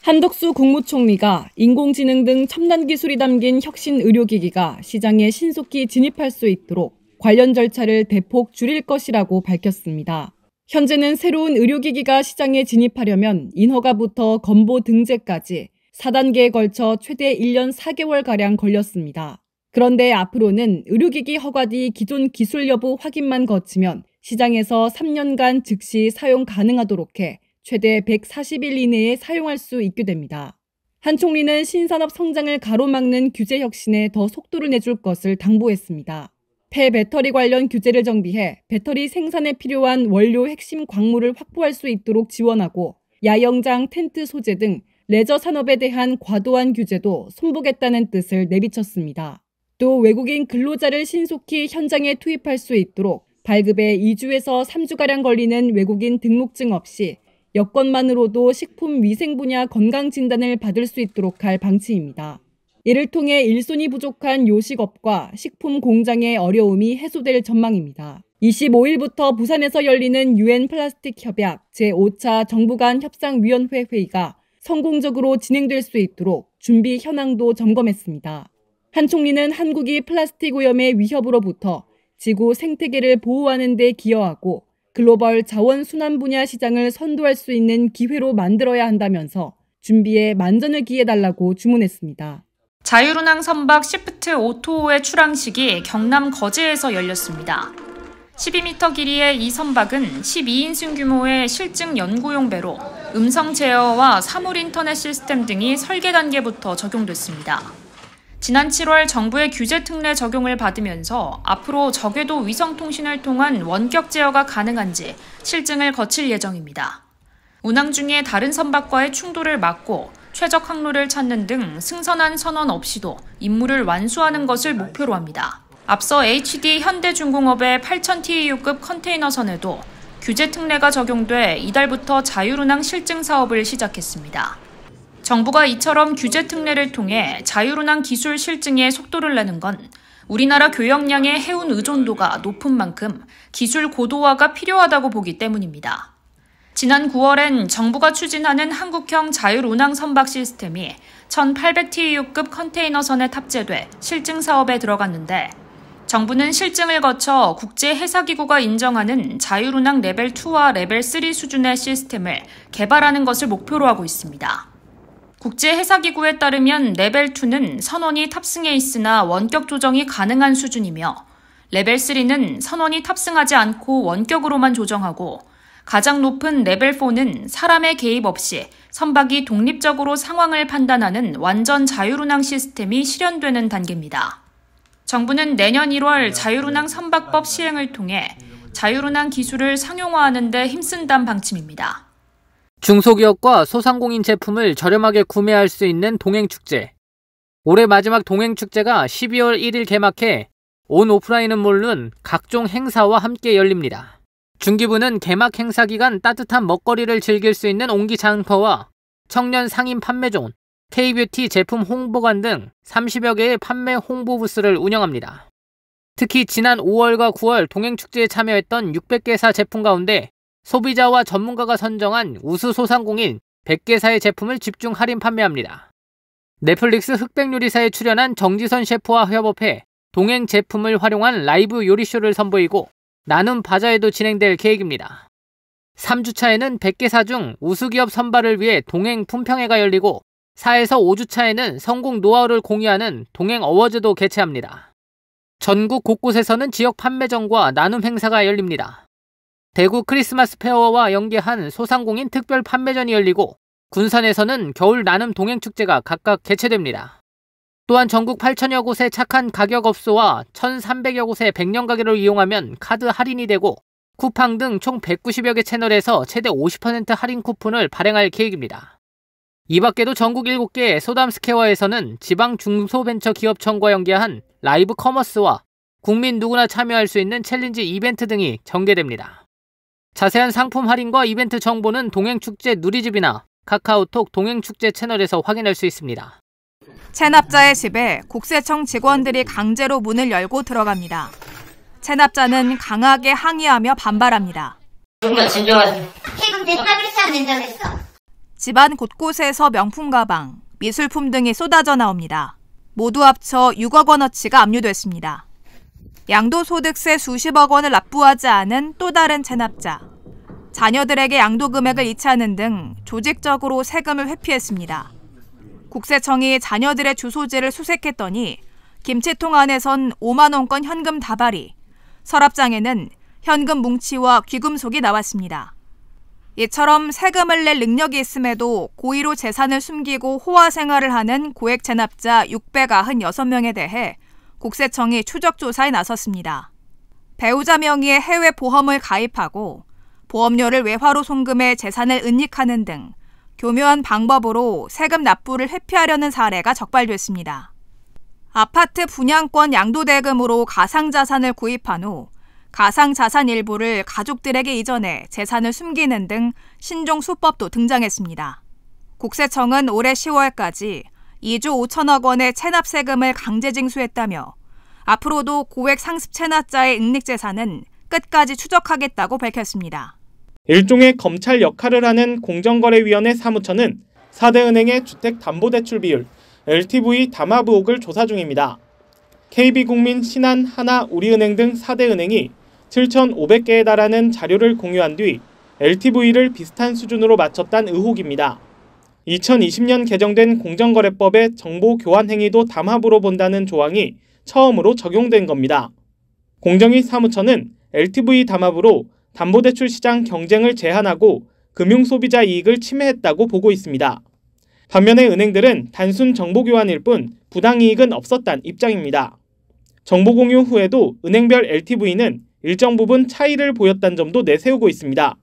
한덕수 국무총리가 인공지능 등 첨단 기술이 담긴 혁신 의료기기가 시장에 신속히 진입할 수 있도록 관련 절차를 대폭 줄일 것이라고 밝혔습니다. 현재는 새로운 의료기기가 시장에 진입하려면 인허가부터 건보 등재까지 4단계에 걸쳐 최대 1년 4개월가량 걸렸습니다. 그런데 앞으로는 의료기기 허가 뒤 기존 기술 여부 확인만 거치면 시장에서 3년간 즉시 사용 가능하도록 해 최대 140일 이내에 사용할 수 있게 됩니다. 한 총리는 신산업 성장을 가로막는 규제 혁신에 더 속도를 내줄 것을 당부했습니다. 폐배터리 관련 규제를 정비해 배터리 생산에 필요한 원료 핵심 광물을 확보할 수 있도록 지원하고 야영장, 텐트 소재 등 레저 산업에 대한 과도한 규제도 손보겠다는 뜻을 내비쳤습니다. 또 외국인 근로자를 신속히 현장에 투입할 수 있도록 발급에 2주에서 3주가량 걸리는 외국인 등록증 없이 여권만으로도 식품 위생 분야 건강 진단을 받을 수 있도록 할 방침입니다. 이를 통해 일손이 부족한 요식업과 식품 공장의 어려움이 해소될 전망입니다. 25일부터 부산에서 열리는 유엔 플라스틱 협약 제5차 정부 간 협상위원회 회의가 성공적으로 진행될 수 있도록 준비 현황도 점검했습니다. 한 총리는 한국이 플라스틱 오염의 위협으로부터 지구 생태계를 보호하는 데 기여하고 글로벌 자원 순환 분야 시장을 선도할 수 있는 기회로 만들어야 한다면서 준비에 만전을 기해달라고 주문했습니다. 자율운항 선박 시프트 오토호의 출항식이 경남 거제에서 열렸습니다. 12m 길이의 이 선박은 12인승 규모의 실증 연구용 배로 음성 제어와 사물 인터넷 시스템 등이 설계 단계부터 적용됐습니다. 지난 7월 정부의 규제 특례 적용을 받으면서 앞으로 저궤도 위성통신을 통한 원격 제어가 가능한지 실증을 거칠 예정입니다. 운항 중에 다른 선박과의 충돌을 막고 최적 항로를 찾는 등 승선한 선원 없이도 임무를 완수하는 것을 목표로 합니다. 앞서 HD 현대중공업의 8000TEU급 컨테이너선에도 규제 특례가 적용돼 이달부터 자율운항 실증 사업을 시작했습니다. 정부가 이처럼 규제 특례를 통해 자율운항 기술 실증에 속도를 내는 건 우리나라 교역량의 해운 의존도가 높은 만큼 기술 고도화가 필요하다고 보기 때문입니다. 지난 9월엔 정부가 추진하는 한국형 자율운항 선박 시스템이 1800TEU급 컨테이너선에 탑재돼 실증 사업에 들어갔는데 정부는 실증을 거쳐 국제해사기구가 인정하는 자율운항 레벨 2와 레벨 3 수준의 시스템을 개발하는 것을 목표로 하고 있습니다. 국제해사기구에 따르면 레벨 2는 선원이 탑승해 있으나 원격 조정이 가능한 수준이며 레벨 3는 선원이 탑승하지 않고 원격으로만 조정하고 가장 높은 레벨 4는 사람의 개입 없이 선박이 독립적으로 상황을 판단하는 완전 자율운항 시스템이 실현되는 단계입니다. 정부는 내년 1월 자율운항 선박법 시행을 통해 자율운항 기술을 상용화하는 데 힘쓴다는 방침입니다. 중소기업과 소상공인 제품을 저렴하게 구매할 수 있는 동행축제. 올해 마지막 동행축제가 12월 1일 개막해 온 오프라인은 물론 각종 행사와 함께 열립니다. 중기부는 개막 행사 기간 따뜻한 먹거리를 즐길 수 있는 옹기 장터와 청년 상인 판매존, K뷰티 제품 홍보관 등 30여 개의 판매 홍보 부스를 운영합니다. 특히 지난 5월과 9월 동행축제에 참여했던 600개사 제품 가운데 소비자와 전문가가 선정한 우수 소상공인 100개사의 제품을 집중 할인 판매합니다. 넷플릭스 흑백요리사에 출연한 정지선 셰프와 협업해 동행 제품을 활용한 라이브 요리쇼를 선보이고 나눔 바자회도 진행될 계획입니다. 3주차에는 100개사 중 우수기업 선발을 위해 동행 품평회가 열리고 4에서 5주차에는 성공 노하우를 공유하는 동행 어워즈도 개최합니다. 전국 곳곳에서는 지역 판매점과 나눔 행사가 열립니다. 대구 크리스마스 페어와 연계한 소상공인 특별 판매전이 열리고 군산에서는 겨울 나눔 동행축제가 각각 개최됩니다. 또한 전국 8천여 곳의 착한 가격업소와 1,300여 곳의 백년가게를 이용하면 카드 할인이 되고 쿠팡 등 총 190여 개 채널에서 최대 50% 할인 쿠폰을 발행할 계획입니다. 이 밖에도 전국 7개 소담스퀘어에서는 지방 중소벤처기업청과 연계한 라이브 커머스와 국민 누구나 참여할 수 있는 챌린지 이벤트 등이 전개됩니다. 자세한 상품 할인과 이벤트 정보는 동행축제 누리집이나 카카오톡 동행축제 채널에서 확인할 수 있습니다. 체납자의 집에 국세청 직원들이 강제로 문을 열고 들어갑니다. 체납자는 강하게 항의하며 반발합니다. 정말 진정하세요. 세금 대타를 안 낸다고 했어. 집안 곳곳에서 명품 가방, 미술품 등이 쏟아져 나옵니다. 모두 합쳐 6억 원어치가 압류됐습니다. 양도소득세 수십억 원을 납부하지 않은 또 다른 체납자. 자녀들에게 양도금액을 이체하는 등 조직적으로 세금을 회피했습니다. 국세청이 자녀들의 주소지를 수색했더니 김치통 안에선 5만 원권 현금 다발이, 서랍장에는 현금 뭉치와 귀금속이 나왔습니다. 이처럼 세금을 낼 능력이 있음에도 고의로 재산을 숨기고 호화 생활을 하는 고액 체납자 696명에 대해 국세청이 추적 조사에 나섰습니다. 배우자 명의의 해외 보험을 가입하고 보험료를 외화로 송금해 재산을 은닉하는 등 교묘한 방법으로 세금 납부를 회피하려는 사례가 적발됐습니다. 아파트 분양권 양도대금으로 가상자산을 구입한 후 가상자산 일부를 가족들에게 이전해 재산을 숨기는 등 신종 수법도 등장했습니다. 국세청은 올해 10월까지 2조 5천억 원의 체납세금을 강제 징수했다며 앞으로도 고액 상습 체납자의 은닉재산은 끝까지 추적하겠다고 밝혔습니다. 일종의 검찰 역할을 하는 공정거래위원회 사무처는 4대 은행의 주택담보대출 비율, LTV 담합 의혹을 조사 중입니다. KB국민, 신한, 하나, 우리은행 등 4대 은행이 7,500개에 달하는 자료를 공유한 뒤 LTV를 비슷한 수준으로 맞췄다는 의혹입니다. 2020년 개정된 공정거래법의 정보 교환 행위도 담합으로 본다는 조항이 처음으로 적용된 겁니다. 공정위 사무처는 LTV 담합으로 담보대출 시장 경쟁을 제한하고 금융소비자 이익을 침해했다고 보고 있습니다. 반면에 은행들은 단순 정보교환일 뿐 부당이익은 없었다는 입장입니다. 정보공유 후에도 은행별 LTV는 일정 부분 차이를 보였다는 점도 내세우고 있습니다.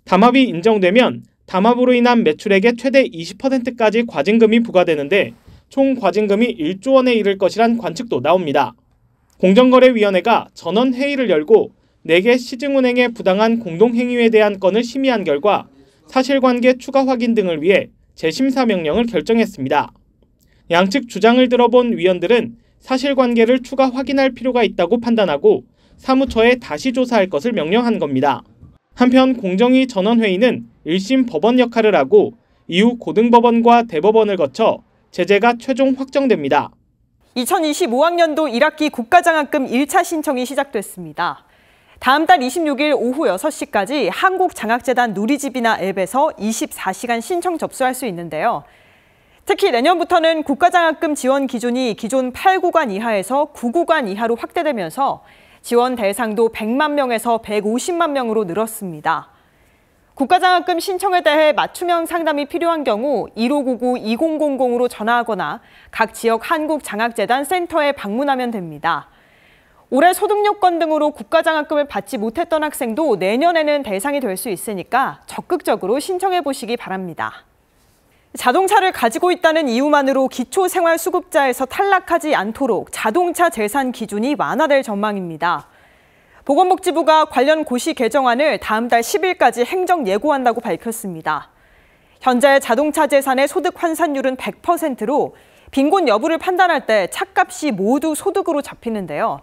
담합이 인정되면 담합으로 인한 매출액의 최대 20%까지 과징금이 부과되는데 총 과징금이 1조 원에 이를 것이란 관측도 나옵니다. 공정거래위원회가 전원 회의를 열고 4개 시중은행의 부당한 공동행위에 대한 건을 심의한 결과 사실관계 추가 확인 등을 위해 재심사 명령을 결정했습니다. 양측 주장을 들어본 위원들은 사실관계를 추가 확인할 필요가 있다고 판단하고 사무처에 다시 조사할 것을 명령한 겁니다. 한편 공정위 전원회의는 1심 법원 역할을 하고 이후 고등법원과 대법원을 거쳐 제재가 최종 확정됩니다. 2025학년도 1학기 국가장학금 1차 신청이 시작됐습니다. 다음 달 26일 오후 6시까지 한국장학재단 누리집이나 앱에서 24시간 신청 접수할 수 있는데요. 특히 내년부터는 국가장학금 지원 기준이 기존 8구간 이하에서 9구간 이하로 확대되면서 지원 대상도 100만 명에서 150만 명으로 늘었습니다. 국가장학금 신청에 대해 맞춤형 상담이 필요한 경우 1599-2000으로 전화하거나 각 지역 한국장학재단 센터에 방문하면 됩니다. 올해 소득 요건 등으로 국가장학금을 받지 못했던 학생도 내년에는 대상이 될 수 있으니까 적극적으로 신청해 보시기 바랍니다. 자동차를 가지고 있다는 이유만으로 기초생활수급자에서 탈락하지 않도록 자동차 재산 기준이 완화될 전망입니다. 보건복지부가 관련 고시 개정안을 다음 달 10일까지 행정 예고한다고 밝혔습니다. 현재 자동차 재산의 소득 환산율은 100%로 빈곤 여부를 판단할 때 차값이 모두 소득으로 잡히는데요.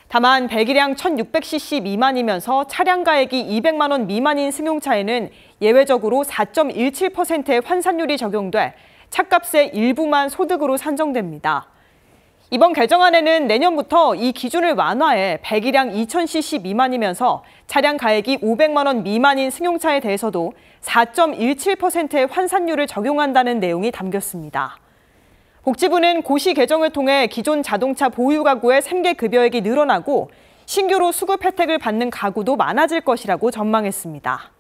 다만 배기량 1600cc 미만이면서 차량 가액이 200만 원 미만인 승용차에는 예외적으로 4.17%의 환산율이 적용돼 차값의 일부만 소득으로 산정됩니다. 이번 개정안에는 내년부터 이 기준을 완화해 배기량 2000cc 미만이면서 차량 가액이 500만 원 미만인 승용차에 대해서도 4.17%의 환산율을 적용한다는 내용이 담겼습니다. 복지부는 고시 개정을 통해 기존 자동차 보유 가구의 생계 급여액이 늘어나고 신규로 수급 혜택을 받는 가구도 많아질 것이라고 전망했습니다.